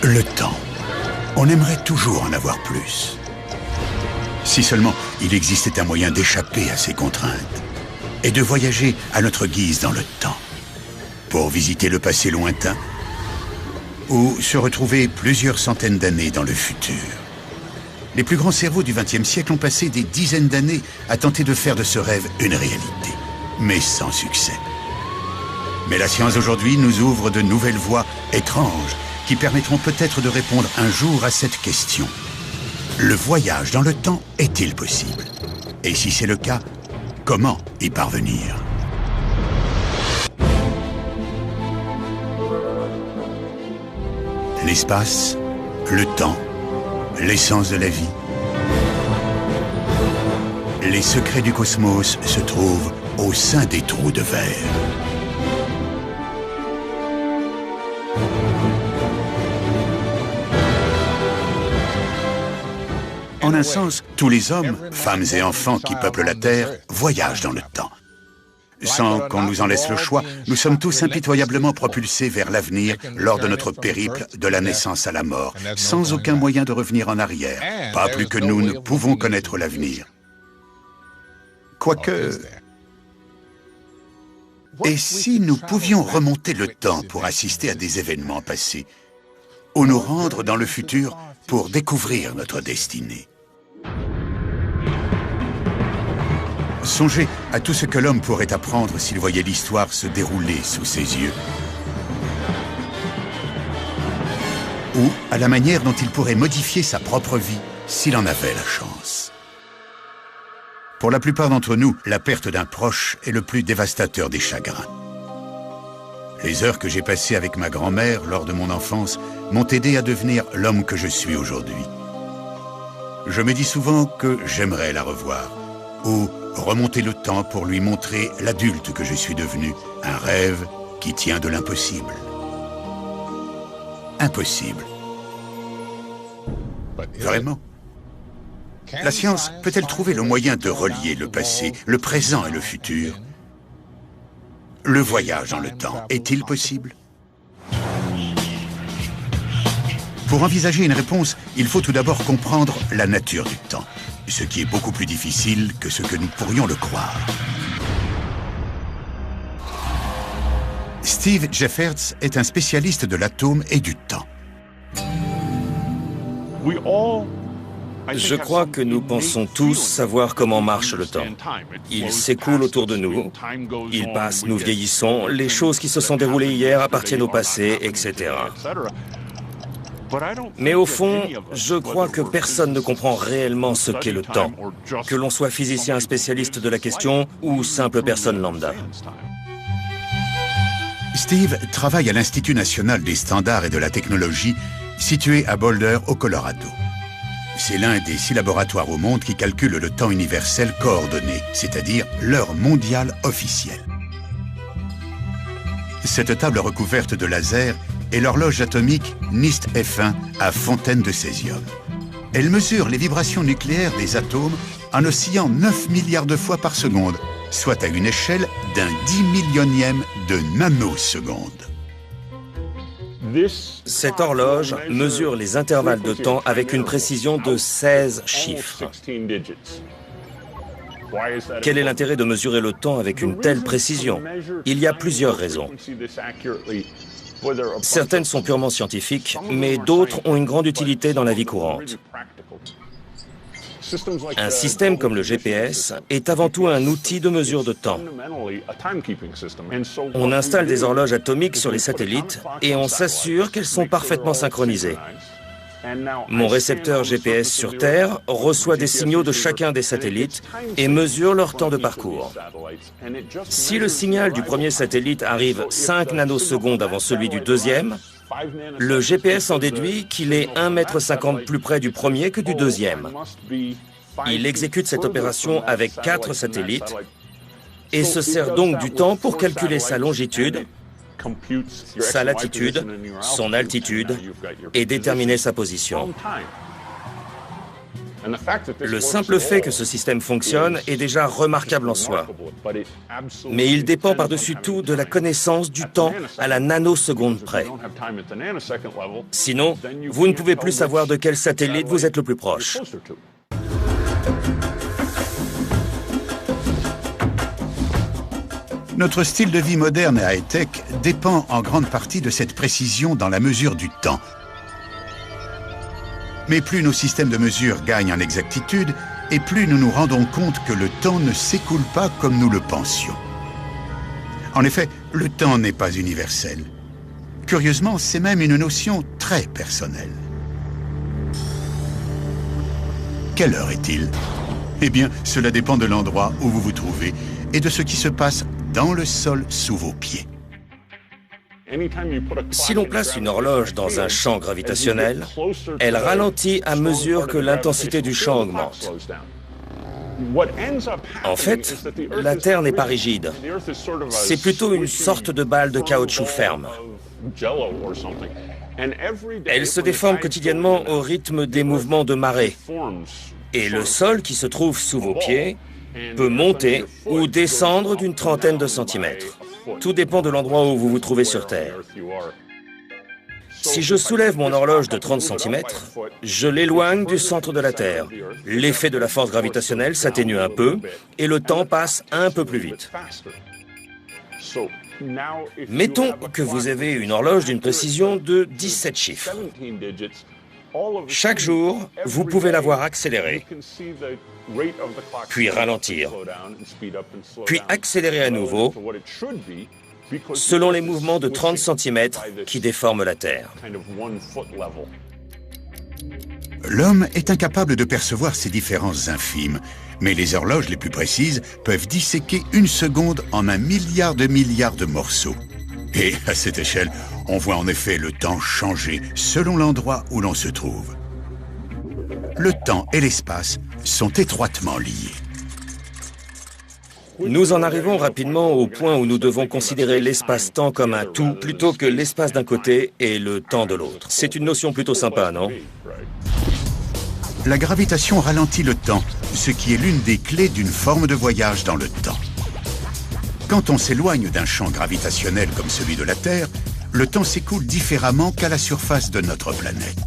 Le temps. On aimerait toujours en avoir plus. Si seulement il existait un moyen d'échapper à ces contraintes et de voyager à notre guise dans le temps, pour visiter le passé lointain ou se retrouver plusieurs centaines d'années dans le futur. Les plus grands cerveaux du XXe siècle ont passé des dizaines d'années à tenter de faire de ce rêve une réalité, mais sans succès. Mais la science d'aujourd'hui nous ouvre de nouvelles voies étranges qui permettront peut-être de répondre un jour à cette question. Le voyage dans le temps est-il possible? Et si c'est le cas, comment y parvenir? L'espace, le temps, l'essence de la vie. Les secrets du cosmos se trouvent au sein des trous de verre. En un sens, tous les hommes, femmes et enfants qui peuplent la Terre voyagent dans le temps. Sans qu'on nous en laisse le choix, nous sommes tous impitoyablement propulsés vers l'avenir lors de notre périple de la naissance à la mort, sans aucun moyen de revenir en arrière, pas plus que nous ne pouvons connaître l'avenir. Quoique... Et si nous pouvions remonter le temps pour assister à des événements passés, ou nous rendre dans le futur pour découvrir notre destinée? Songez à tout ce que l'homme pourrait apprendre s'il voyait l'histoire se dérouler sous ses yeux. Ou à la manière dont il pourrait modifier sa propre vie s'il en avait la chance. Pour la plupart d'entre nous, la perte d'un proche est le plus dévastateur des chagrins. Les heures que j'ai passées avec ma grand-mère lors de mon enfance m'ont aidé à devenir l'homme que je suis aujourd'hui. Je me dis souvent que j'aimerais la revoir, ou remonter le temps pour lui montrer l'adulte que je suis devenu, un rêve qui tient de l'impossible. Impossible. Vraiment? La science peut-elle trouver le moyen de relier le passé, le présent et le futur? Le voyage dans le temps est-il possible? Pour envisager une réponse, il faut tout d'abord comprendre la nature du temps, ce qui est beaucoup plus difficile que ce que nous pourrions le croire. Steve Jeffords est un spécialiste de l'atome et du temps. Je crois que nous pensons tous savoir comment marche le temps. Il s'écoule autour de nous, il passe, nous vieillissons, les choses qui se sont déroulées hier appartiennent au passé, etc. Mais au fond, je crois que personne ne comprend réellement ce qu'est le temps, que l'on soit physicien spécialiste de la question ou simple personne lambda. Steve travaille à l'Institut national des standards et de la technologie, situé à Boulder, au Colorado. C'est l'un des 6 laboratoires au monde qui calcule le temps universel coordonné, c'est-à-dire l'heure mondiale officielle. Cette table recouverte de lasers est l'horloge atomique NIST F1 à fontaine de césium. Elle mesure les vibrations nucléaires des atomes en oscillant 9 milliards de fois par seconde, soit à une échelle d'un 10 millionième de nanoseconde. Cette horloge mesure les intervalles de temps avec une précision de 16 chiffres. Quel est l'intérêt de mesurer le temps avec une telle précision? Il y a plusieurs raisons. Certaines sont purement scientifiques, mais d'autres ont une grande utilité dans la vie courante. Un système comme le GPS est avant tout un outil de mesure de temps. On installe des horloges atomiques sur les satellites et on s'assure qu'elles sont parfaitement synchronisées. Mon récepteur GPS sur Terre reçoit des signaux de chacun des satellites et mesure leur temps de parcours. Si le signal du premier satellite arrive 5 nanosecondes avant celui du deuxième, le GPS en déduit qu'il est 1,50 m plus près du premier que du deuxième. Il exécute cette opération avec 4 satellites et se sert donc du temps pour calculer sa longitude, sa latitude, son altitude et déterminer sa position. Le simple fait que ce système fonctionne est déjà remarquable en soi. Mais il dépend par-dessus tout de la connaissance du temps à la nanoseconde près. Sinon, vous ne pouvez plus savoir de quel satellite vous êtes le plus proche. Notre style de vie moderne et high-tech dépend en grande partie de cette précision dans la mesure du temps. Mais plus nos systèmes de mesure gagnent en exactitude, et plus nous nous rendons compte que le temps ne s'écoule pas comme nous le pensions. En effet, le temps n'est pas universel. Curieusement, c'est même une notion très personnelle. Quelle heure est-il? Eh bien, cela dépend de l'endroit où vous vous trouvez et de ce qui se passe dans le sol sous vos pieds. Si l'on place une horloge dans un champ gravitationnel, elle ralentit à mesure que l'intensité du champ augmente. En fait, la Terre n'est pas rigide. C'est plutôt une sorte de balle de caoutchouc ferme. Elle se déforme quotidiennement au rythme des mouvements de marée. Et le sol qui se trouve sous vos pieds peut monter ou descendre d'une trentaine de centimètres. Tout dépend de l'endroit où vous vous trouvez sur Terre. Si je soulève mon horloge de 30 cm, je l'éloigne du centre de la Terre. L'effet de la force gravitationnelle s'atténue un peu et le temps passe un peu plus vite. Mettons que vous avez une horloge d'une précision de 17 chiffres. Chaque jour, vous pouvez la voir accélérer, puis ralentir, puis accélérer à nouveau, selon les mouvements de 30 cm qui déforment la Terre. L'homme est incapable de percevoir ces différences infimes, mais les horloges les plus précises peuvent disséquer une seconde en 1 milliard de morceaux. Et à cette échelle, on voit en effet le temps changer selon l'endroit où l'on se trouve. Le temps et l'espace sont étroitement liés. Nous en arrivons rapidement au point où nous devons considérer l'espace-temps comme un tout plutôt que l'espace d'un côté et le temps de l'autre. C'est une notion plutôt sympa, non? La gravitation ralentit le temps, ce qui est l'une des clés d'une forme de voyage dans le temps. Quand on s'éloigne d'un champ gravitationnel comme celui de la Terre, le temps s'écoule différemment qu'à la surface de notre planète.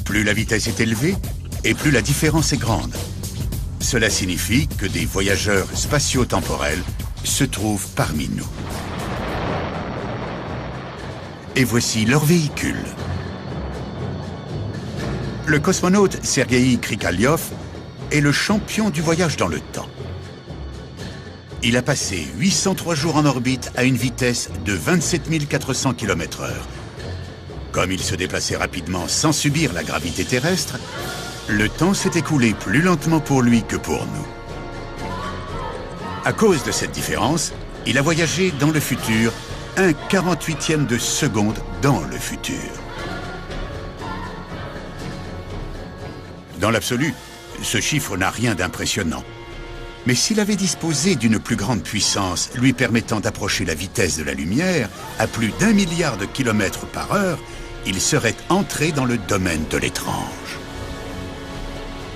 Plus la vitesse est élevée, et plus la différence est grande. Cela signifie que des voyageurs spatio-temporels se trouvent parmi nous. Et voici leur véhicule. Le cosmonaute Sergueï Krikalev est le champion du voyage dans le temps. Il a passé 803 jours en orbite à une vitesse de 27 400 km/h. Comme il se déplaçait rapidement sans subir la gravité terrestre, le temps s'est écoulé plus lentement pour lui que pour nous. À cause de cette différence, il a voyagé dans le futur 1/48e de seconde dans le futur. Dans l'absolu, ce chiffre n'a rien d'impressionnant. Mais s'il avait disposé d'une plus grande puissance lui permettant d'approcher la vitesse de la lumière à plus d'1 milliard de kilomètres par heure, il serait entré dans le domaine de l'étrange.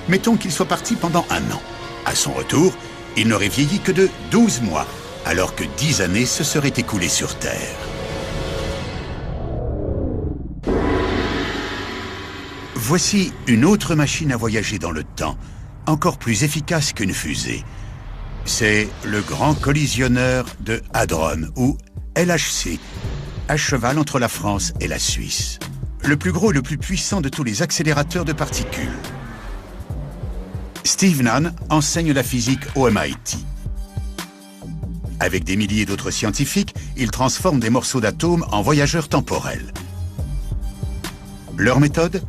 Mettons qu'il soit parti pendant 1 an. À son retour, il n'aurait vieilli que de 12 mois, alors que 10 années se seraient écoulées sur Terre. Voici une autre machine à voyager dans le temps, encore plus efficace qu'une fusée. C'est le Grand Collisionneur de Hadron, ou LHC, à cheval entre la France et la Suisse. Le plus gros et le plus puissant de tous les accélérateurs de particules. Steve Nunn enseigne la physique au MIT. Avec des milliers d'autres scientifiques, il transforme des morceaux d'atomes en voyageurs temporels. Leur méthode ?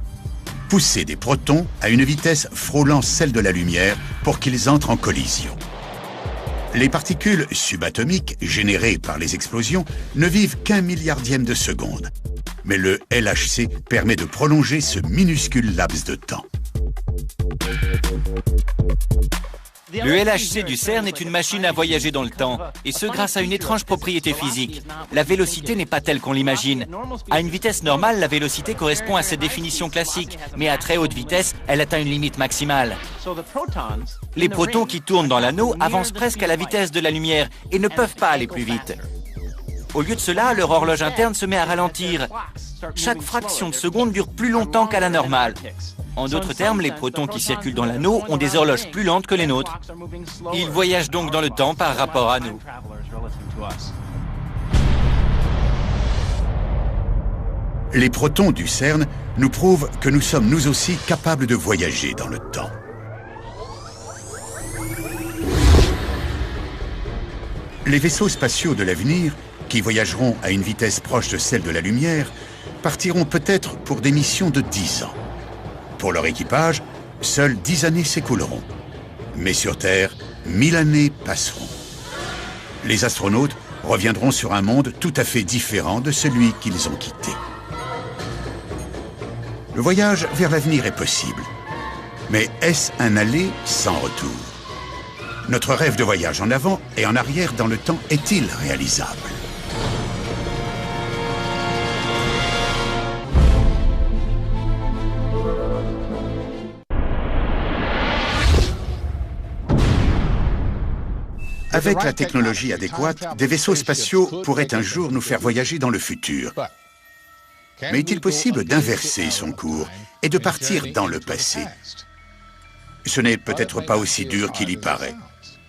Pousser des protons à une vitesse frôlant celle de la lumière pour qu'ils entrent en collision. Les particules subatomiques générées par les explosions ne vivent qu'1 milliardième de seconde. Mais le LHC permet de prolonger ce minuscule laps de temps. Le LHC du CERN est une machine à voyager dans le temps, et ce grâce à une étrange propriété physique. La vélocité n'est pas telle qu'on l'imagine. À une vitesse normale, la vélocité correspond à cette définition classique, mais à très haute vitesse, elle atteint une limite maximale. Les protons qui tournent dans l'anneau avancent presque à la vitesse de la lumière et ne peuvent pas aller plus vite. Au lieu de cela, leur horloge interne se met à ralentir. Chaque fraction de seconde dure plus longtemps qu'à la normale. En d'autres termes, les protons qui circulent dans l'anneau ont des horloges plus lentes que les nôtres. Ils voyagent donc dans le temps par rapport à nous. Les protons du CERN nous prouvent que nous sommes nous aussi capables de voyager dans le temps. Les vaisseaux spatiaux de l'avenir, qui voyageront à une vitesse proche de celle de la lumière, partiront peut-être pour des missions de 10 ans. Pour leur équipage, seules 10 années s'écouleront. Mais sur Terre, 1000 années passeront. Les astronautes reviendront sur un monde tout à fait différent de celui qu'ils ont quitté. Le voyage vers l'avenir est possible. Mais est-ce un aller sans retour? Notre rêve de voyage en avant et en arrière dans le temps est-il réalisable? Avec la technologie adéquate, des vaisseaux spatiaux pourraient un jour nous faire voyager dans le futur. Mais est-il possible d'inverser son cours et de partir dans le passé? Ce n'est peut-être pas aussi dur qu'il y paraît.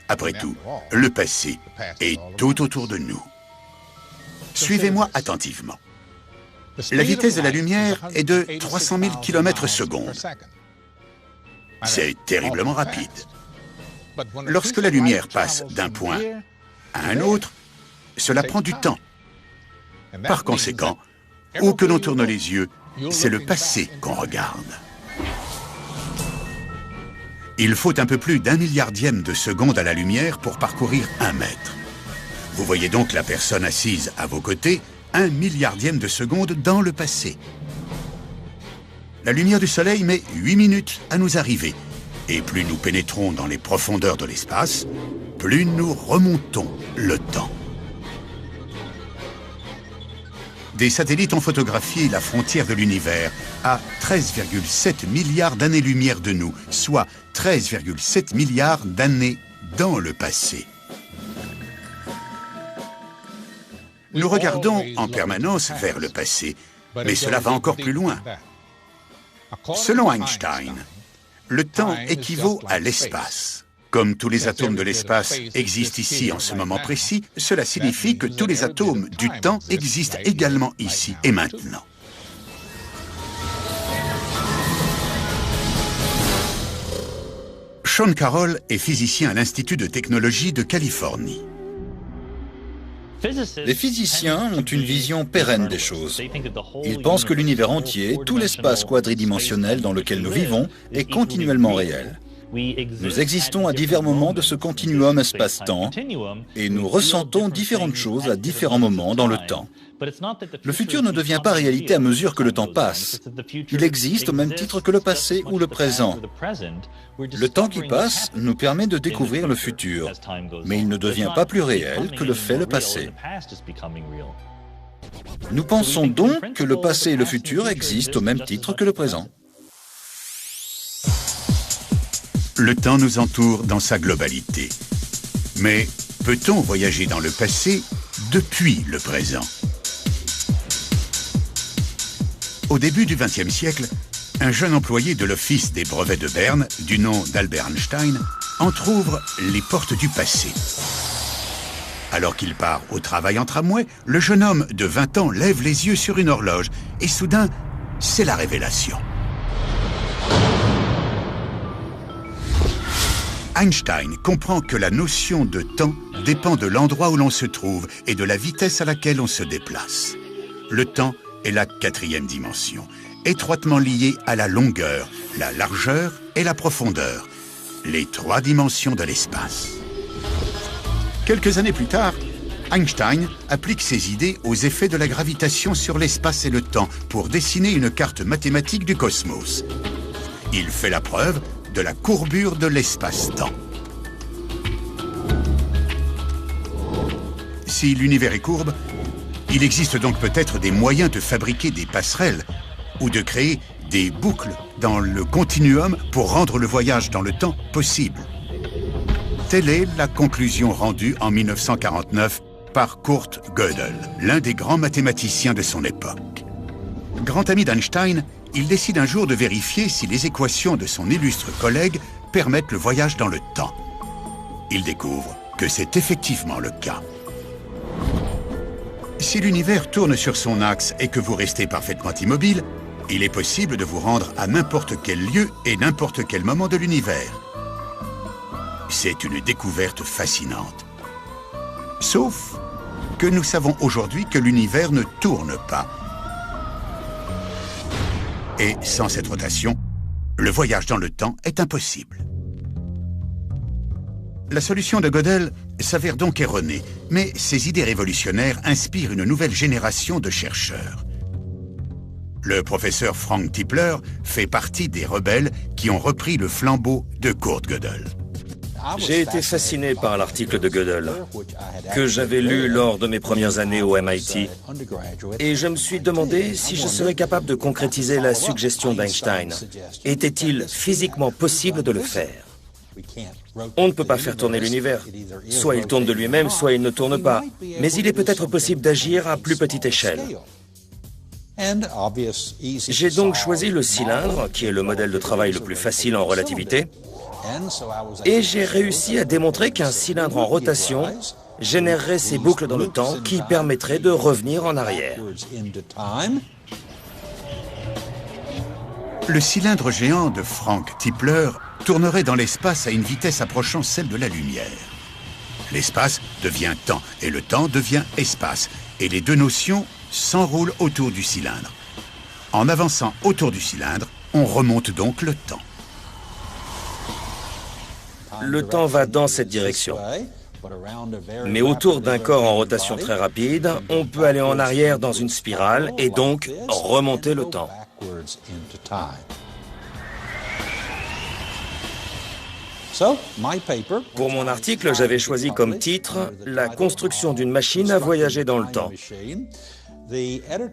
Après tout, le passé est tout autour de nous. Suivez-moi attentivement. La vitesse de la lumière est de 300 000 km/s. C'est terriblement rapide. Lorsque la lumière passe d'un point à un autre, cela prend du temps. Par conséquent, où que l'on tourne les yeux, c'est le passé qu'on regarde. Il faut un peu plus d'1 milliardième de seconde à la lumière pour parcourir 1 mètre. Vous voyez donc la personne assise à vos côtés, 1 milliardième de seconde dans le passé. La lumière du soleil met 8 minutes à nous arriver. Et plus nous pénétrons dans les profondeurs de l'espace, plus nous remontons le temps. Des satellites ont photographié la frontière de l'univers à 13,7 milliards d'années-lumière de nous, soit 13,7 milliards d'années dans le passé. Nous regardons en permanence vers le passé, mais cela va encore plus loin. Selon Einstein, le temps équivaut à l'espace. Comme tous les atomes de l'espace existent ici en ce moment précis, cela signifie que tous les atomes du temps existent également ici et maintenant. Sean Carroll est physicien à l'Institut de technologie de Californie. Les physiciens ont une vision pérenne des choses. Ils pensent que l'univers entier, tout l'espace quadridimensionnel dans lequel nous vivons, est continuellement réel. Nous existons à divers moments de ce continuum espace-temps et nous ressentons différentes choses à différents moments dans le temps. Le futur ne devient pas réalité à mesure que le temps passe. Il existe au même titre que le passé ou le présent. Le temps qui passe nous permet de découvrir le futur, mais il ne devient pas plus réel que le fait le passé. Nous pensons donc que le passé et le futur existent au même titre que le présent. Le temps nous entoure dans sa globalité. Mais peut-on voyager dans le passé depuis le présent? Au début du XXe siècle, un jeune employé de l'Office des brevets de Berne, du nom d'Albert Einstein, entrouvre les portes du passé. Alors qu'il part au travail en tramway, le jeune homme de 20 ans lève les yeux sur une horloge et soudain, c'est la révélation. Einstein comprend que la notion de temps dépend de l'endroit où l'on se trouve et de la vitesse à laquelle on se déplace. Le temps est la 4e dimension, étroitement liée à la longueur, la largeur et la profondeur, les 3 dimensions de l'espace. Quelques années plus tard, Einstein applique ses idées aux effets de la gravitation sur l'espace et le temps pour dessiner une carte mathématique du cosmos. Il fait la preuve de la courbure de l'espace-temps. Si l'univers est courbe, il existe donc peut-être des moyens de fabriquer des passerelles ou de créer des boucles dans le continuum pour rendre le voyage dans le temps possible. Telle est la conclusion rendue en 1949 par Kurt Gödel, l'un des grands mathématiciens de son époque. Grand ami d'Einstein, il décide un jour de vérifier si les équations de son illustre collègue permettent le voyage dans le temps. Il découvre que c'est effectivement le cas. Si l'univers tourne sur son axe et que vous restez parfaitement immobile, il est possible de vous rendre à n'importe quel lieu et n'importe quel moment de l'univers. C'est une découverte fascinante. Sauf que nous savons aujourd'hui que l'univers ne tourne pas. Et sans cette rotation, le voyage dans le temps est impossible. La solution de Gödel s'avère donc erronée, mais ses idées révolutionnaires inspirent une nouvelle génération de chercheurs. Le professeur Frank Tipler fait partie des rebelles qui ont repris le flambeau de Kurt Gödel. J'ai été fasciné par l'article de Gödel, que j'avais lu lors de mes premières années au MIT, et je me suis demandé si je serais capable de concrétiser la suggestion d'Einstein. Était-il physiquement possible de le faire? On ne peut pas faire tourner l'univers. Soit il tourne de lui-même, soit il ne tourne pas. Mais il est peut-être possible d'agir à plus petite échelle. J'ai donc choisi le cylindre, qui est le modèle de travail le plus facile en relativité, et j'ai réussi à démontrer qu'un cylindre en rotation générerait ces boucles dans le temps qui permettraient de revenir en arrière. Le cylindre géant de Frank Tipler tournerait dans l'espace à une vitesse approchant celle de la lumière. L'espace devient temps et le temps devient espace, et les deux notions s'enroulent autour du cylindre. En avançant autour du cylindre, on remonte donc le temps. Le temps va dans cette direction. Mais autour d'un corps en rotation très rapide, on peut aller en arrière dans une spirale et donc remonter le temps. Pour mon article, j'avais choisi comme titre « La construction d'une machine à voyager dans le temps ».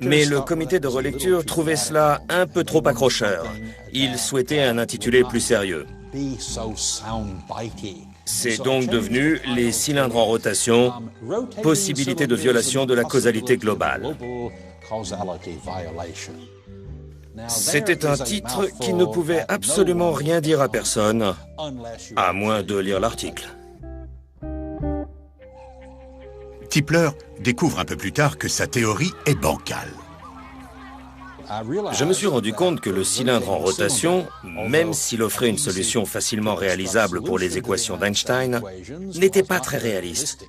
Mais le comité de relecture trouvait cela un peu trop accrocheur. Il souhaitait un intitulé plus sérieux. C'est donc devenu les cylindres en rotation, possibilité de violation de la causalité globale. C'était un titre qui ne pouvait absolument rien dire à personne, à moins de lire l'article. Tipler découvre un peu plus tard que sa théorie est bancale. Je me suis rendu compte que le cylindre en rotation, même s'il offrait une solution facilement réalisable pour les équations d'Einstein, n'était pas très réaliste.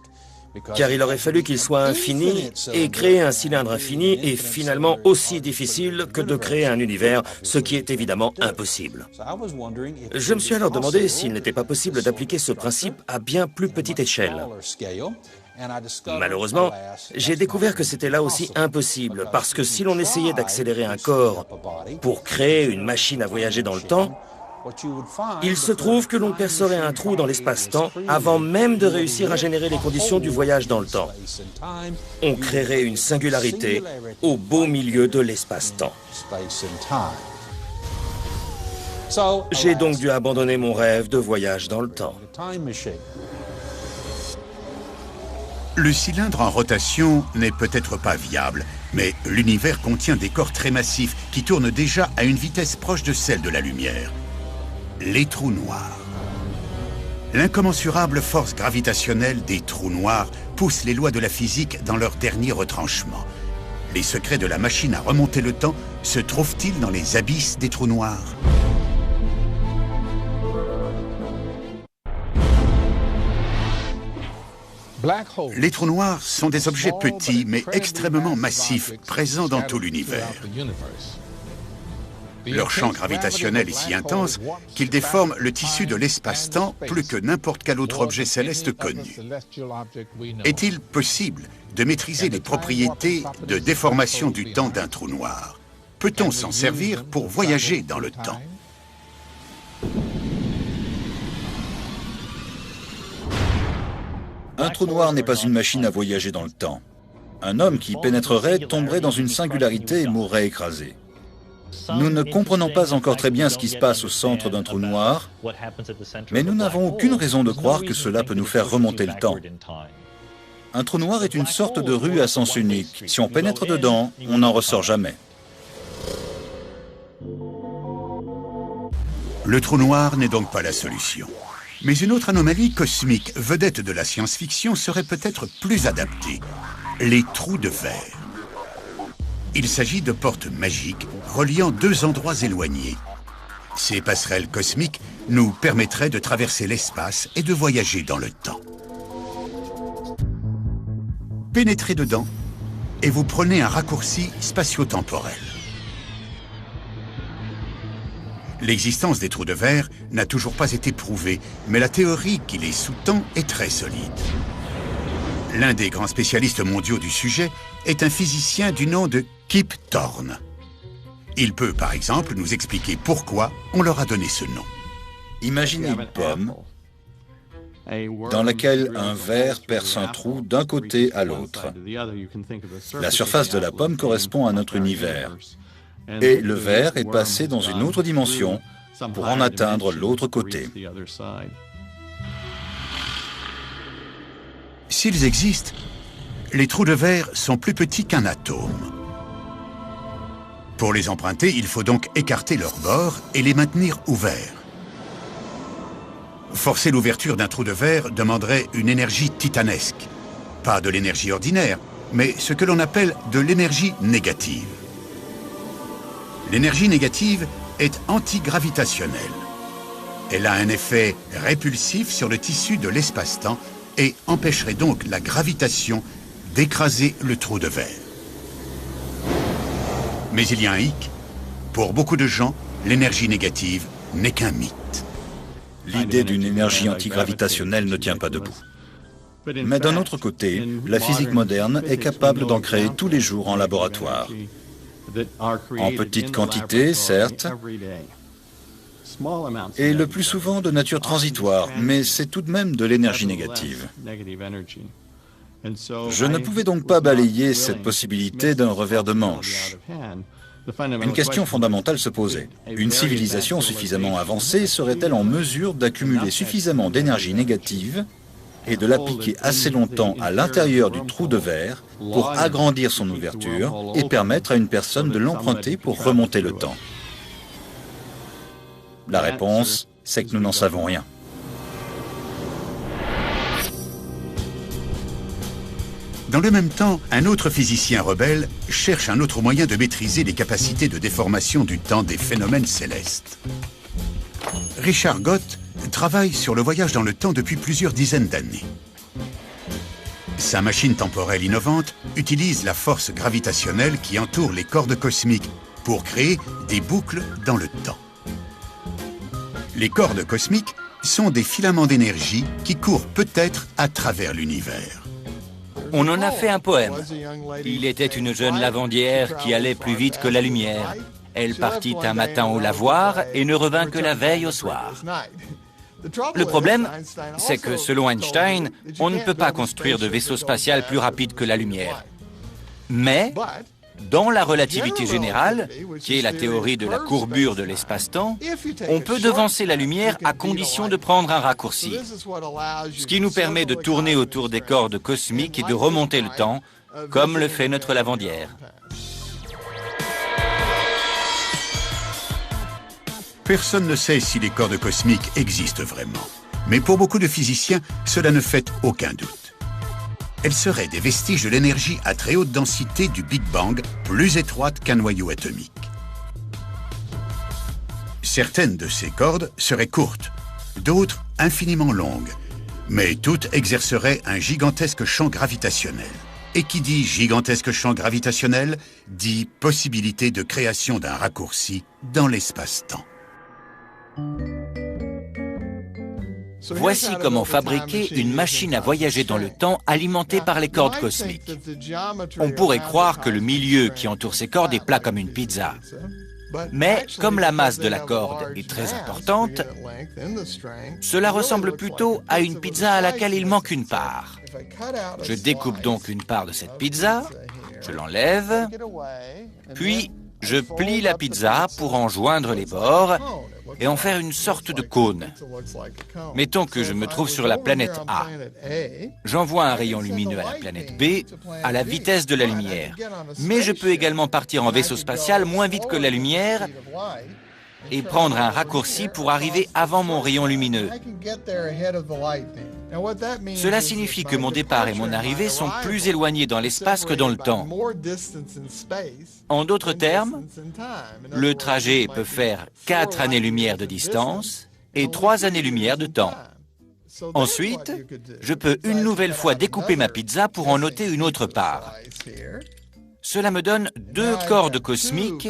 Car il aurait fallu qu'il soit infini, et créer un cylindre infini est finalement aussi difficile que de créer un univers, ce qui est évidemment impossible. Je me suis alors demandé s'il n'était pas possible d'appliquer ce principe à bien plus petite échelle. Malheureusement, j'ai découvert que c'était là aussi impossible, parce que si l'on essayait d'accélérer un corps pour créer une machine à voyager dans le temps, il se trouve que l'on percerait un trou dans l'espace-temps avant même de réussir à générer les conditions du voyage dans le temps. On créerait une singularité au beau milieu de l'espace-temps. J'ai donc dû abandonner mon rêve de voyage dans le temps. Le cylindre en rotation n'est peut-être pas viable, mais l'univers contient des corps très massifs qui tournent déjà à une vitesse proche de celle de la lumière. Les trous noirs. L'incommensurable force gravitationnelle des trous noirs pousse les lois de la physique dans leur dernier retranchement. Les secrets de la machine à remonter le temps se trouvent-ils dans les abysses des trous noirs ? Les trous noirs sont des objets petits mais extrêmement massifs, présents dans tout l'univers. Leur champ gravitationnel est si intense qu'ils déforment le tissu de l'espace-temps plus que n'importe quel autre objet céleste connu. Est-il possible de maîtriser les propriétés de déformation du temps d'un trou noir? Peut-on s'en servir pour voyager dans le temps? Un trou noir n'est pas une machine à voyager dans le temps. Un homme qui y pénétrerait tomberait dans une singularité et mourrait écrasé. Nous ne comprenons pas encore très bien ce qui se passe au centre d'un trou noir, mais nous n'avons aucune raison de croire que cela peut nous faire remonter le temps. Un trou noir est une sorte de rue à sens unique. Si on pénètre dedans, on n'en ressort jamais. Le trou noir n'est donc pas la solution. Mais une autre anomalie cosmique, vedette de la science-fiction, serait peut-être plus adaptée. Les trous de verre. Il s'agit de portes magiques reliant deux endroits éloignés. Ces passerelles cosmiques nous permettraient de traverser l'espace et de voyager dans le temps. Pénétrez dedans et vous prenez un raccourci spatio-temporel. L'existence des trous de verre n'a toujours pas été prouvée, mais la théorie qui les sous-tend est très solide. L'un des grands spécialistes mondiaux du sujet est un physicien du nom de Kip Thorne. Il peut, par exemple, nous expliquer pourquoi on leur a donné ce nom. Imaginez une pomme dans laquelle un verre perce un trou d'un côté à l'autre. La surface de la pomme correspond à notre univers. Et le verre est passé dans une autre dimension pour en atteindre l'autre côté. S'ils existent, les trous de verre sont plus petits qu'un atome. Pour les emprunter, il faut donc écarter leurs bords et les maintenir ouverts. Forcer l'ouverture d'un trou de verre demanderait une énergie titanesque. Pas de l'énergie ordinaire, mais ce que l'on appelle de l'énergie négative. L'énergie négative est antigravitationnelle. Elle a un effet répulsif sur le tissu de l'espace-temps et empêcherait donc la gravitation d'écraser le trou de verre. Mais il y a un hic. Pour beaucoup de gens, l'énergie négative n'est qu'un mythe. L'idée d'une énergie antigravitationnelle ne tient pas debout. Mais d'un autre côté, la physique moderne est capable d'en créer tous les jours en laboratoire. En petite quantité, certes, et le plus souvent de nature transitoire, mais c'est tout de même de l'énergie négative. Je ne pouvais donc pas balayer cette possibilité d'un revers de manche. Une question fondamentale se posait. Une civilisation suffisamment avancée serait-elle en mesure d'accumuler suffisamment d'énergie négative et de l'appliquer assez longtemps à l'intérieur du trou de verre pour agrandir son ouverture et permettre à une personne de l'emprunter pour remonter le temps? La réponse, c'est que nous n'en savons rien. Dans le même temps, un autre physicien rebelle cherche un autre moyen de maîtriser les capacités de déformation du temps des phénomènes célestes. Richard Gott travaille sur le voyage dans le temps depuis plusieurs dizaines d'années. Sa machine temporelle innovante utilise la force gravitationnelle qui entoure les cordes cosmiques pour créer des boucles dans le temps. Les cordes cosmiques sont des filaments d'énergie qui courent peut-être à travers l'univers. On en a fait un poème. Il était une jeune lavandière qui allait plus vite que la lumière. Elle partit un matin au lavoir et ne revint que la veille au soir. Le problème, c'est que selon Einstein, on ne peut pas construire de vaisseau spatial plus rapide que la lumière. Mais, dans la relativité générale, qui est la théorie de la courbure de l'espace-temps, on peut devancer la lumière à condition de prendre un raccourci, ce qui nous permet de tourner autour des cordes cosmiques et de remonter le temps, comme le fait notre lavandière. Personne ne sait si les cordes cosmiques existent vraiment. Mais pour beaucoup de physiciens, cela ne fait aucun doute. Elles seraient des vestiges de l'énergie à très haute densité du Big Bang, plus étroite qu'un noyau atomique. Certaines de ces cordes seraient courtes, d'autres infiniment longues, mais toutes exerceraient un gigantesque champ gravitationnel. Et qui dit gigantesque champ gravitationnel, dit possibilité de création d'un raccourci dans l'espace-temps. Voici comment fabriquer une machine à voyager dans le temps alimentée par les cordes cosmiques. On pourrait croire que le milieu qui entoure ces cordes est plat comme une pizza. Mais comme la masse de la corde est très importante, cela ressemble plutôt à une pizza à laquelle il manque une part. Je découpe donc une part de cette pizza, je l'enlève, puis je plie la pizza pour en joindre les bords et en faire une sorte de cône. Mettons que je me trouve sur la planète A. J'envoie un rayon lumineux à la planète B à la vitesse de la lumière. Mais je peux également partir en vaisseau spatial moins vite que la lumière et prendre un raccourci pour arriver avant mon rayon lumineux. Cela signifie que mon départ et mon arrivée sont plus éloignés dans l'espace que dans le temps. En d'autres termes, le trajet peut faire 4 années-lumière de distance et 3 années-lumière de temps. Ensuite, je peux une nouvelle fois découper ma pizza pour en ôter une autre part. Cela me donne 2 cordes cosmiques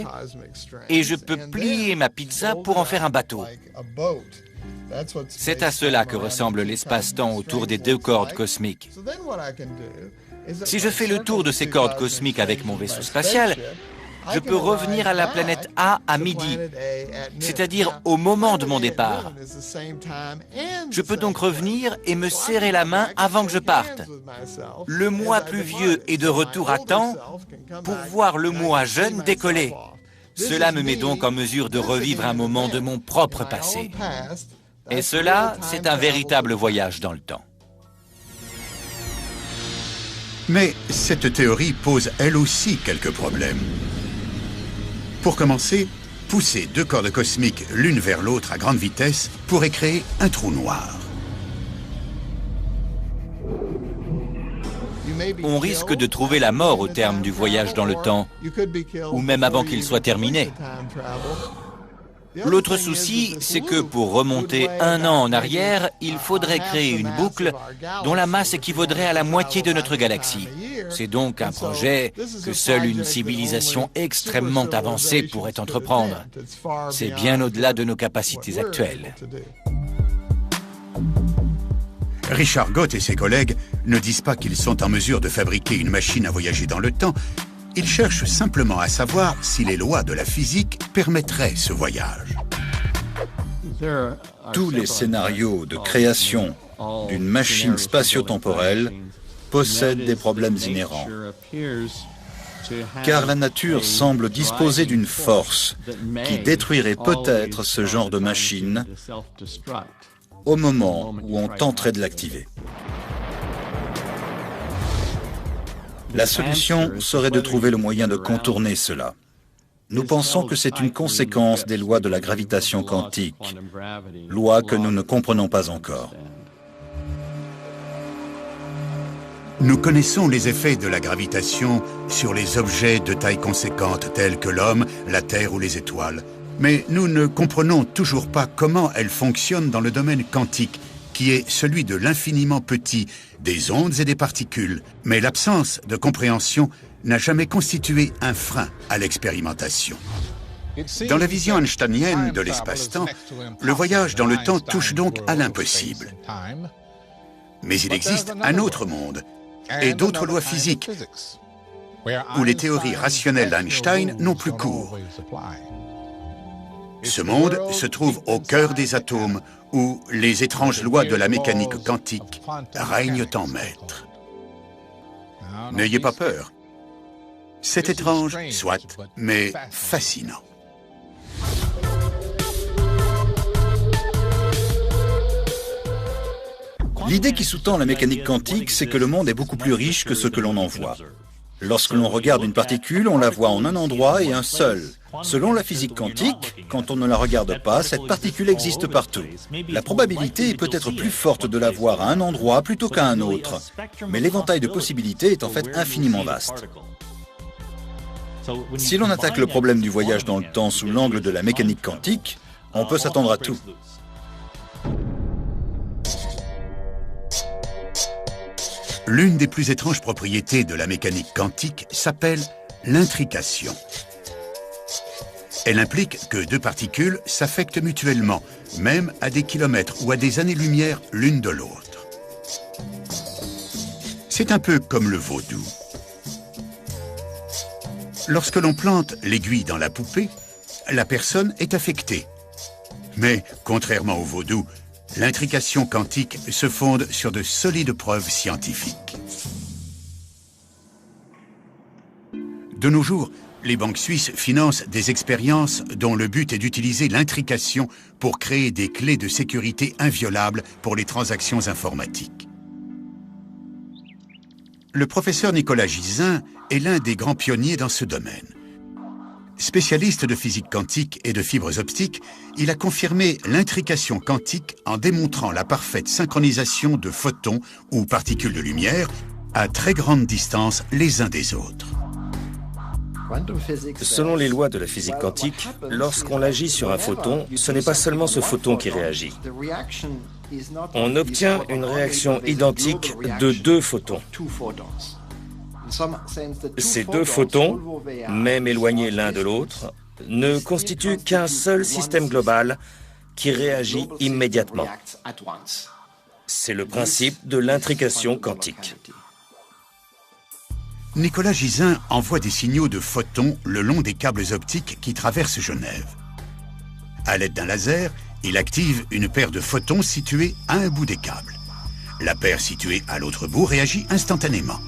et je peux plier ma pizza pour en faire un bateau. C'est à cela que ressemble l'espace-temps autour des 2 cordes cosmiques. Si je fais le tour de ces cordes cosmiques avec mon vaisseau spatial, je peux revenir à la planète A à midi, c'est-à-dire au moment de mon départ. Je peux donc revenir et me serrer la main avant que je parte. Le moi plus vieux est de retour à temps pour voir le moi jeune décoller. Cela me met donc en mesure de revivre un moment de mon propre passé. Et cela, c'est un véritable voyage dans le temps. Mais cette théorie pose elle aussi quelques problèmes. Pour commencer, pousser 2 cordes cosmiques l'une vers l'autre à grande vitesse pourrait créer un trou noir. On risque de trouver la mort au terme du voyage dans le temps, ou même avant qu'il soit terminé. L'autre souci, c'est que pour remonter 1 an en arrière, il faudrait créer une boucle dont la masse équivaudrait à la moitié de notre galaxie. C'est donc un projet que seule une civilisation extrêmement avancée pourrait entreprendre. C'est bien au-delà de nos capacités actuelles. Richard Gott et ses collègues ne disent pas qu'ils sont en mesure de fabriquer une machine à voyager dans le temps. Ils cherchent simplement à savoir si les lois de la physique permettraient ce voyage. Tous les scénarios de création d'une machine spatio-temporelle possèdent des problèmes inhérents. Car la nature semble disposer d'une force qui détruirait peut-être ce genre de machine au moment où on tenterait de l'activer. La solution serait de trouver le moyen de contourner cela. Nous pensons que c'est une conséquence des lois de la gravitation quantique, lois que nous ne comprenons pas encore. Nous connaissons les effets de la gravitation sur les objets de taille conséquente tels que l'homme, la Terre ou les étoiles. Mais nous ne comprenons toujours pas comment elle fonctionne dans le domaine quantique, qui est celui de l'infiniment petit, des ondes et des particules. Mais l'absence de compréhension n'a jamais constitué un frein à l'expérimentation. Dans la vision einsteinienne de l'espace-temps, le voyage dans le temps touche donc à l'impossible. Mais il existe un autre monde et d'autres lois physiques où les théories rationnelles d'Einstein n'ont plus cours. Ce monde se trouve au cœur des atomes, où les étranges lois de la mécanique quantique règnent en maître. N'ayez pas peur. C'est étrange, soit, mais fascinant. L'idée qui sous-tend la mécanique quantique, c'est que le monde est beaucoup plus riche que ce que l'on en voit. Lorsque l'on regarde une particule, on la voit en un endroit et un seul. Selon la physique quantique, quand on ne la regarde pas, cette particule existe partout. La probabilité est peut-être plus forte de la voir à un endroit plutôt qu'à un autre, mais l'éventail de possibilités est en fait infiniment vaste. Si l'on attaque le problème du voyage dans le temps sous l'angle de la mécanique quantique, on peut s'attendre à tout. L'une des plus étranges propriétés de la mécanique quantique s'appelle l'intrication. Elle implique que 2 particules s'affectent mutuellement, même à des kilomètres ou à des années-lumière l'une de l'autre. C'est un peu comme le vaudou. Lorsque l'on plante l'aiguille dans la poupée, la personne est affectée. Mais, contrairement au vaudou, l'intrication quantique se fonde sur de solides preuves scientifiques. De nos jours, les banques suisses financent des expériences dont le but est d'utiliser l'intrication pour créer des clés de sécurité inviolables pour les transactions informatiques. Le professeur Nicolas Gisin est l'un des grands pionniers dans ce domaine. Spécialiste de physique quantique et de fibres optiques, il a confirmé l'intrication quantique en démontrant la parfaite synchronisation de photons ou particules de lumière à très grande distance les uns des autres. Selon les lois de la physique quantique, lorsqu'on agit sur un photon, ce n'est pas seulement ce photon qui réagit. On obtient une réaction identique de deux photons. Ces deux photons, même éloignés l'un de l'autre, ne constituent qu'un seul système global qui réagit immédiatement. C'est le principe de l'intrication quantique. Nicolas Gisin envoie des signaux de photons le long des câbles optiques qui traversent Genève. À l'aide d'un laser, il active une paire de photons situés à un bout des câbles. La paire située à l'autre bout réagit instantanément.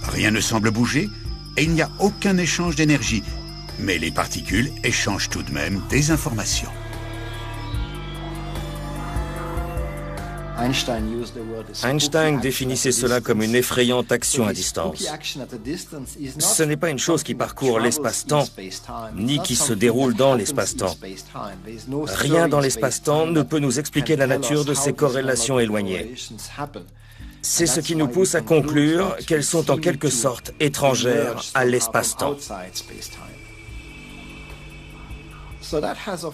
Rien ne semble bouger et il n'y a aucun échange d'énergie, mais les particules échangent tout de même des informations. Einstein définissait cela comme une effrayante action à distance. Ce n'est pas une chose qui parcourt l'espace-temps, ni qui se déroule dans l'espace-temps. Rien dans l'espace-temps ne peut nous expliquer la nature de ces corrélations éloignées. C'est ce qui nous pousse à conclure qu'elles sont en quelque sorte étrangères à l'espace-temps.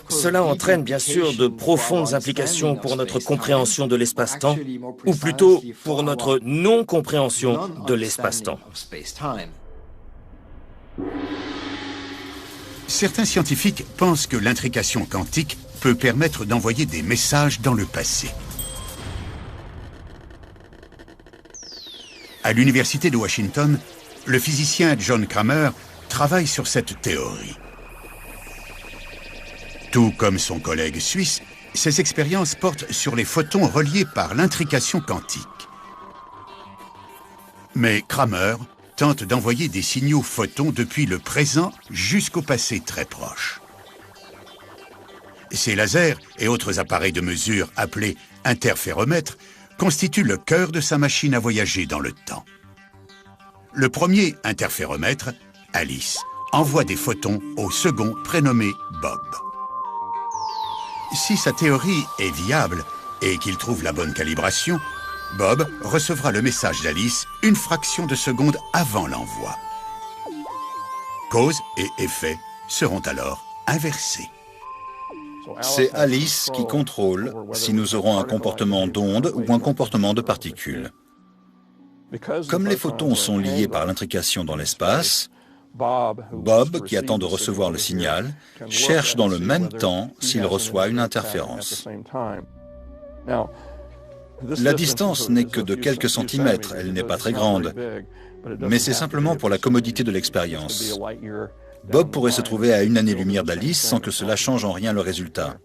Cela entraîne bien sûr de profondes implications pour notre compréhension de l'espace-temps, ou plutôt pour notre non-compréhension de l'espace-temps. Certains scientifiques pensent que l'intrication quantique peut permettre d'envoyer des messages dans le passé. À l'université de Washington, le physicien John Cramer travaille sur cette théorie. Tout comme son collègue suisse, ses expériences portent sur les photons reliés par l'intrication quantique. Mais Cramer tente d'envoyer des signaux photons depuis le présent jusqu'au passé très proche. Ces lasers et autres appareils de mesure appelés interféromètres constituent le cœur de sa machine à voyager dans le temps. Le premier interféromètre, Alice, envoie des photons au second prénommé Bob. Si sa théorie est viable et qu'il trouve la bonne calibration, Bob recevra le message d'Alice une fraction de seconde avant l'envoi. Cause et effet seront alors inversés. C'est Alice qui contrôle si nous aurons un comportement d'onde ou un comportement de particules. Comme les photons sont liés par l'intrication dans l'espace, Bob, qui attend de recevoir le signal, cherche dans le même temps s'il reçoit une interférence. La distance n'est que de quelques centimètres, elle n'est pas très grande, mais c'est simplement pour la commodité de l'expérience. Bob pourrait se trouver à une année-lumière d'Alice sans que cela change en rien le résultat.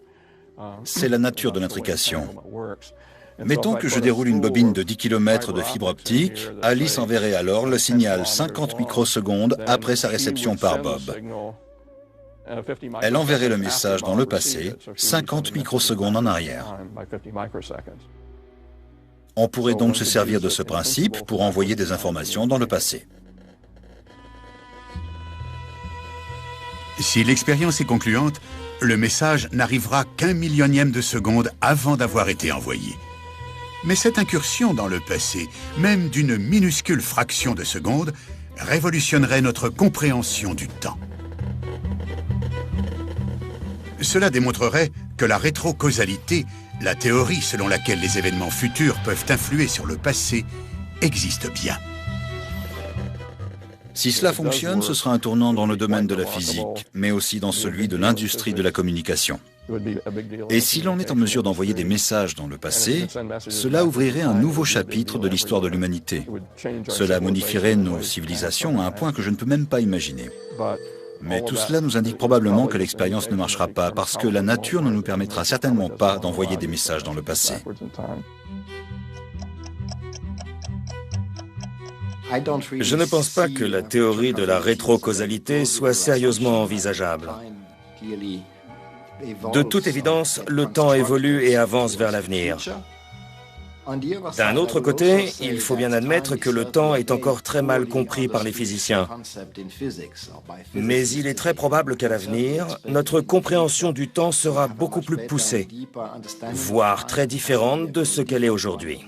C'est la nature de l'intrication. Mettons que je déroule une bobine de 10 km de fibre optique, Alice enverrait alors le signal 50 microsecondes après sa réception par Bob. Elle enverrait le message dans le passé, 50 microsecondes en arrière. On pourrait donc se servir de ce principe pour envoyer des informations dans le passé. Si l'expérience est concluante, le message n'arrivera qu'un millionième de seconde avant d'avoir été envoyé. Mais cette incursion dans le passé, même d'une minuscule fraction de seconde, révolutionnerait notre compréhension du temps. Cela démontrerait que la rétrocausalité, la théorie selon laquelle les événements futurs peuvent influer sur le passé, existe bien. Si cela fonctionne, ce sera un tournant dans le domaine de la physique, mais aussi dans celui de l'industrie de la communication. Et si l'on est en mesure d'envoyer des messages dans le passé, cela ouvrirait un nouveau chapitre de l'histoire de l'humanité. Cela modifierait nos civilisations à un point que je ne peux même pas imaginer. Mais tout cela nous indique probablement que l'expérience ne marchera pas parce que la nature ne nous permettra certainement pas d'envoyer des messages dans le passé. Je ne pense pas que la théorie de la rétrocausalité soit sérieusement envisageable. De toute évidence, le temps évolue et avance vers l'avenir. D'un autre côté, il faut bien admettre que le temps est encore très mal compris par les physiciens. Mais il est très probable qu'à l'avenir, notre compréhension du temps sera beaucoup plus poussée, voire très différente de ce qu'elle est aujourd'hui.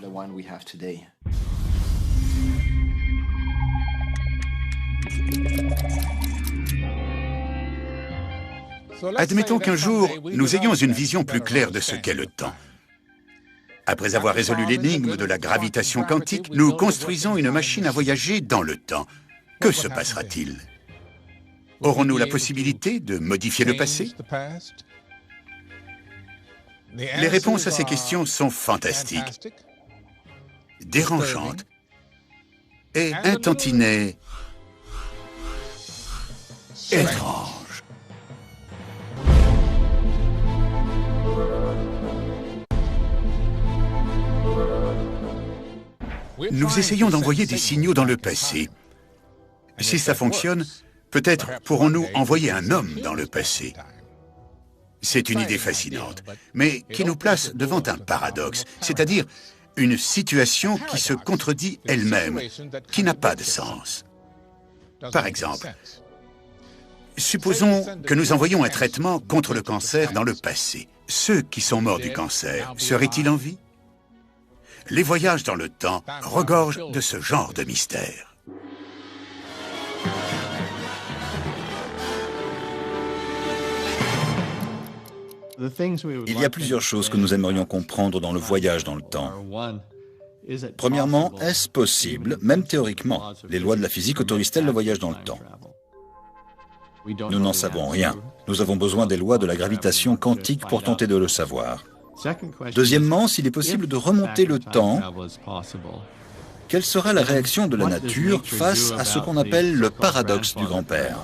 Admettons qu'un jour, nous ayons une vision plus claire de ce qu'est le temps. Après avoir résolu l'énigme de la gravitation quantique, nous construisons une machine à voyager dans le temps. Que se passera-t-il? Aurons-nous la possibilité de modifier le passé? Les réponses à ces questions sont fantastiques, dérangeantes et un tantinet étrange. Nous essayons d'envoyer des signaux dans le passé. Si ça fonctionne, peut-être pourrons-nous envoyer un homme dans le passé. C'est une idée fascinante, mais qui nous place devant un paradoxe, c'est-à-dire une situation qui se contredit elle-même, qui n'a pas de sens. Par exemple, supposons que nous envoyions un traitement contre le cancer dans le passé. Ceux qui sont morts du cancer seraient-ils en vie? Les voyages dans le temps regorgent de ce genre de mystère. Il y a plusieurs choses que nous aimerions comprendre dans le voyage dans le temps. Premièrement, est-ce possible, même théoriquement? Les lois de la physique autorisent-elles le voyage dans le temps? Nous n'en savons rien. Nous avons besoin des lois de la gravitation quantique pour tenter de le savoir. Deuxièmement, s'il est possible de remonter le temps, quelle sera la réaction de la nature face à ce qu'on appelle le paradoxe du grand-père?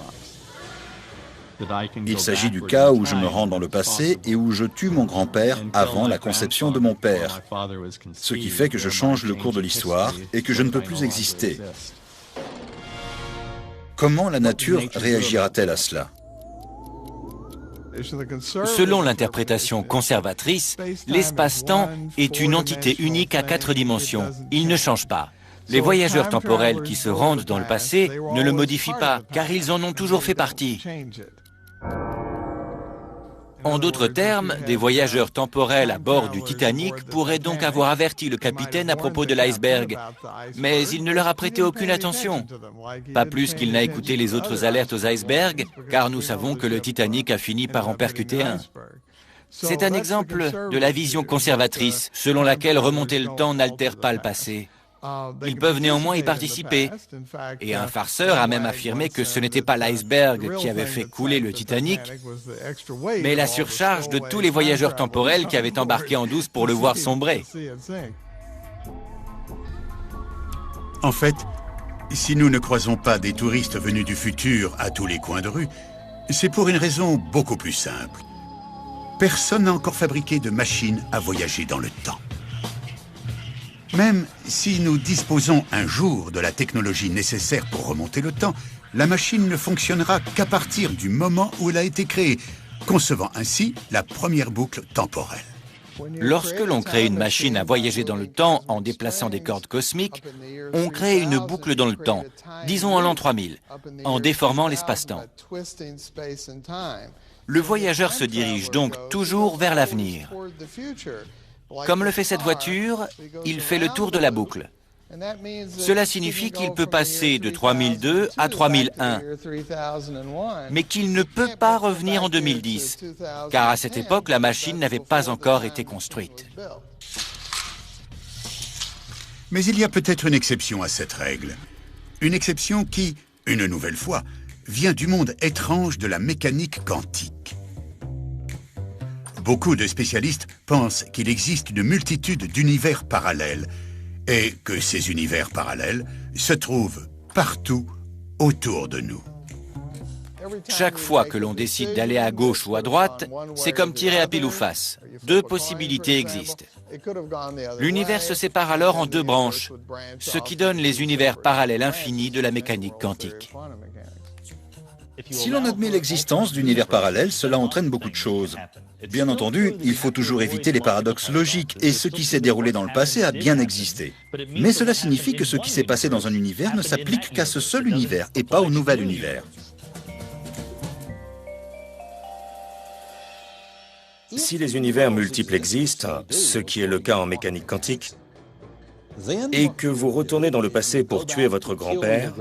Il s'agit du cas où je me rends dans le passé et où je tue mon grand-père avant la conception de mon père, ce qui fait que je change le cours de l'histoire et que je ne peux plus exister. Comment la nature réagira-t-elle à cela? Selon l'interprétation conservatrice, l'espace-temps est une entité unique à 4 dimensions. Il ne change pas. Les voyageurs temporels qui se rendent dans le passé ne le modifient pas, car ils en ont toujours fait partie. En d'autres termes, des voyageurs temporels à bord du Titanic pourraient donc avoir averti le capitaine à propos de l'iceberg, mais il ne leur a prêté aucune attention. Pas plus qu'il n'a écouté les autres alertes aux icebergs, car nous savons que le Titanic a fini par en percuter un. C'est un exemple de la vision conservatrice, selon laquelle remonter le temps n'altère pas le passé. Ils peuvent néanmoins y participer. Et un farceur a même affirmé que ce n'était pas l'iceberg qui avait fait couler le Titanic, mais la surcharge de tous les voyageurs temporels qui avaient embarqué en douce pour le voir sombrer. En fait, si nous ne croisons pas des touristes venus du futur à tous les coins de rue, c'est pour une raison beaucoup plus simple. Personne n'a encore fabriqué de machine à voyager dans le temps. Même si nous disposons un jour de la technologie nécessaire pour remonter le temps, la machine ne fonctionnera qu'à partir du moment où elle a été créée, concevant ainsi la première boucle temporelle. Lorsque l'on crée une machine à voyager dans le temps en déplaçant des cordes cosmiques, on crée une boucle dans le temps, disons en l'an 3000, en déformant l'espace-temps. Le voyageur se dirige donc toujours vers l'avenir. Comme le fait cette voiture, il fait le tour de la boucle. Cela signifie qu'il peut passer de 3002 à 3001, mais qu'il ne peut pas revenir en 2010, car à cette époque, la machine n'avait pas encore été construite. Mais il y a peut-être une exception à cette règle. Une exception qui, une nouvelle fois, vient du monde étrange de la mécanique quantique. Beaucoup de spécialistes pensent qu'il existe une multitude d'univers parallèles et que ces univers parallèles se trouvent partout autour de nous. Chaque fois que l'on décide d'aller à gauche ou à droite, c'est comme tirer à pile ou face. Deux possibilités existent. L'univers se sépare alors en deux branches, ce qui donne les univers parallèles infinis de la mécanique quantique. Si l'on admet l'existence d'univers parallèles, cela entraîne beaucoup de choses. Bien entendu, il faut toujours éviter les paradoxes logiques, et ce qui s'est déroulé dans le passé a bien existé. Mais cela signifie que ce qui s'est passé dans un univers ne s'applique qu'à ce seul univers, et pas au nouvel univers. Si les univers multiples existent, ce qui est le cas en mécanique quantique, et que vous retournez dans le passé pour tuer votre grand-père,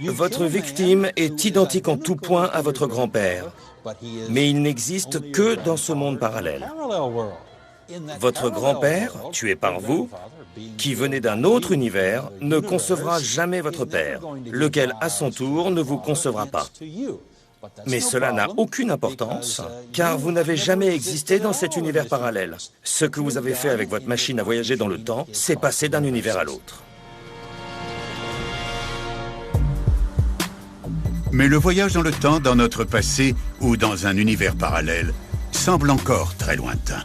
votre victime est identique en tout point à votre grand-père, mais il n'existe que dans ce monde parallèle. Votre grand-père, tué par vous, qui venait d'un autre univers, ne concevra jamais votre père, lequel, à son tour, ne vous concevra pas. Mais cela n'a aucune importance, car vous n'avez jamais existé dans cet univers parallèle. Ce que vous avez fait avec votre machine à voyager dans le temps, c'est passer d'un univers à l'autre. Mais le voyage dans le temps, dans notre passé ou dans un univers parallèle, semble encore très lointain.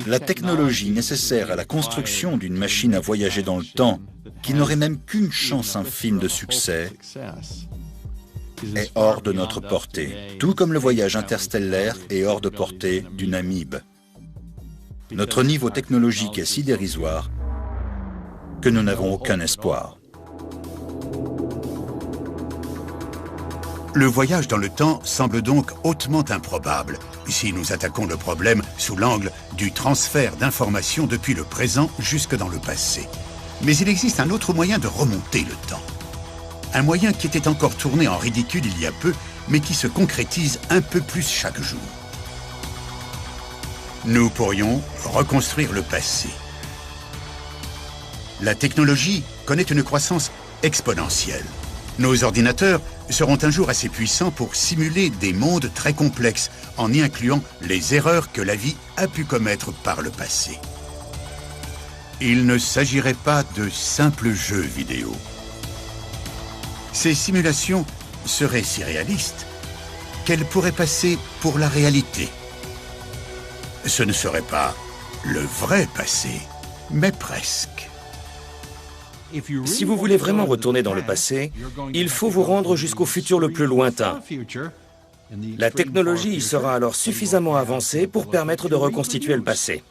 La technologie nécessaire à la construction d'une machine à voyager dans le temps, qui n'aurait même qu'une chance infime de succès, est hors de notre portée, tout comme le voyage interstellaire est hors de portée d'une amibe. Notre niveau technologique est si dérisoire que nous n'avons aucun espoir. Le voyage dans le temps semble donc hautement improbable si nous attaquons le problème sous l'angle du transfert d'informations depuis le présent jusque dans le passé. Mais il existe un autre moyen de remonter le temps. Un moyen qui était encore tourné en ridicule il y a peu, mais qui se concrétise un peu plus chaque jour. Nous pourrions reconstruire le passé. La technologie connaît une croissance exponentielle. Nos ordinateurs seront un jour assez puissants pour simuler des mondes très complexes en y incluant les erreurs que la vie a pu commettre par le passé. Il ne s'agirait pas de simples jeux vidéo. Ces simulations seraient si réalistes qu'elles pourraient passer pour la réalité. Ce ne serait pas le vrai passé, mais presque. Si vous voulez vraiment retourner dans le passé, il faut vous rendre jusqu'au futur le plus lointain. La technologie y sera alors suffisamment avancée pour permettre de reconstituer le passé.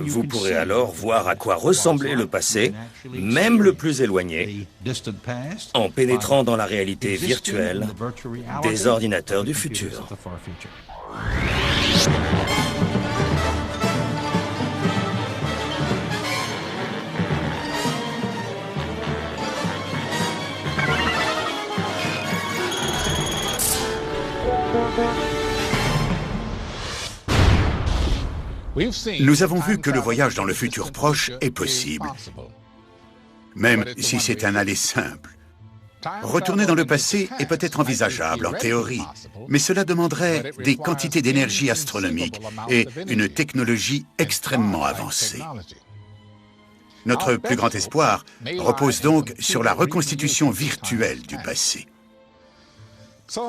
Vous pourrez alors voir à quoi ressemblait le passé, même le plus éloigné, en pénétrant dans la réalité virtuelle des ordinateurs du futur. Nous avons vu que le voyage dans le futur proche est possible, même si c'est un aller simple. Retourner dans le passé est peut-être envisageable en théorie, mais cela demanderait des quantités d'énergie astronomiques et une technologie extrêmement avancée. Notre plus grand espoir repose donc sur la reconstitution virtuelle du passé.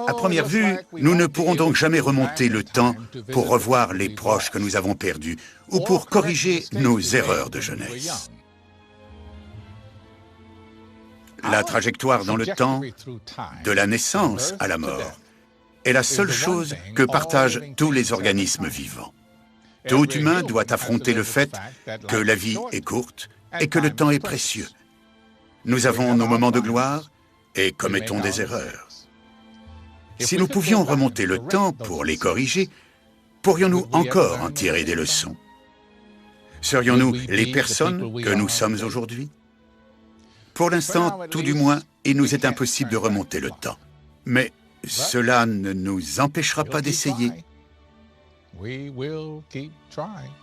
À première vue, nous ne pourrons donc jamais remonter le temps pour revoir les proches que nous avons perdus ou pour corriger nos erreurs de jeunesse. La trajectoire dans le temps, de la naissance à la mort, est la seule chose que partagent tous les organismes vivants. Tout humain doit affronter le fait que la vie est courte et que le temps est précieux. Nous avons nos moments de gloire et commettons des erreurs. Si nous pouvions remonter le temps pour les corriger, pourrions-nous encore en tirer des leçons? Serions-nous les personnes que nous sommes aujourd'hui? Pour l'instant, tout du moins, il nous est impossible de remonter le temps. Mais cela ne nous empêchera pas d'essayer. We will keep trying.